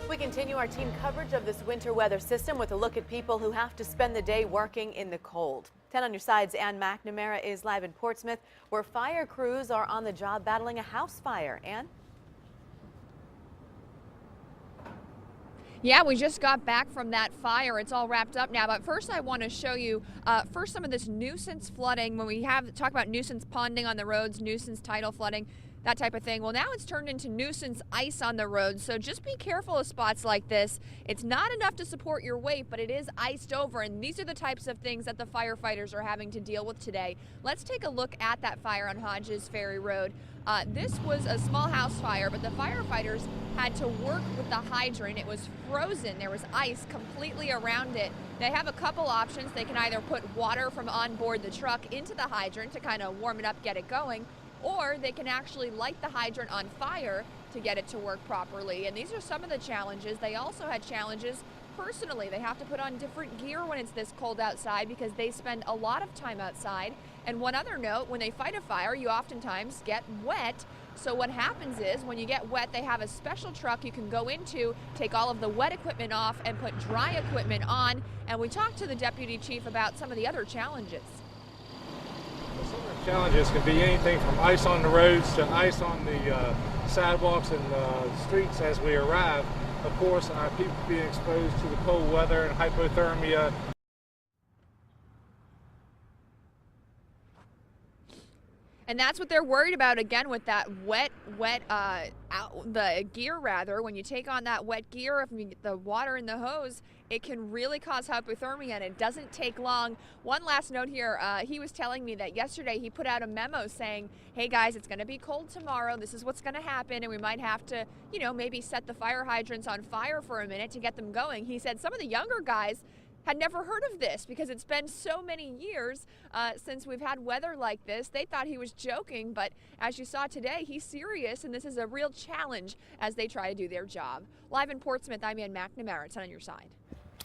We continue our team coverage of this winter weather system with a look at people who have to spend the day working in the cold. 10 on your side's Ann McNamara is live in Portsmouth, where fire crews are on the job battling a house fire. Ann? Yeah, we just got back from that fire. It's all wrapped up now. But first, I want to show you first some of this nuisance flooding. When we talk about nuisance ponding on the roads, nuisance tidal flooding, that type of thing. Well, now it's turned into nuisance ice on the roads. So just be careful of spots like this. It's not enough to support your weight, but it is iced over. And these are the types of things that the firefighters are having to deal with today. Let's take a look at that fire on Hodges Ferry Road. This was a small house fire, but the firefighters had to work with the hydrant. It was frozen. There was ice completely around it. They have a couple options. They can either put water from on board the truck into the hydrant to kind of warm it up, get it going, or they can actually light the hydrant on fire to get it to work properly. And these are some of the challenges. They also had challenges personally. They have to put on different gear when it's this cold outside because they spend a lot of time outside. And one other note, when they fight a fire, you oftentimes get wet. So what happens is when you get wet, they have a special truck you can go into, take all of the wet equipment off and put dry equipment on. And we talked to the deputy chief about some of the other challenges. Some of the challenges can be anything from ice on the roads to ice on the sidewalks and streets as we arrive. Of course, people being exposed to the cold weather and hypothermia. And that's what they're worried about, again, with that the gear rather. When you take on that wet gear, if you get the water in the hose, it can really cause hypothermia, and it doesn't take long. One last note here, he was telling me that yesterday he put out a memo saying, hey guys, it's gonna be cold tomorrow, this is what's gonna happen, and we might have to, maybe set the fire hydrants on fire for a minute to get them going. He said some of the younger guys had never heard of this because it's been so many years since we've had weather like this. They thought he was joking, but as you saw today, he's serious, and this is a real challenge as they try to do their job. Live in Portsmouth, I'm Ann McNamara. 10 on your side.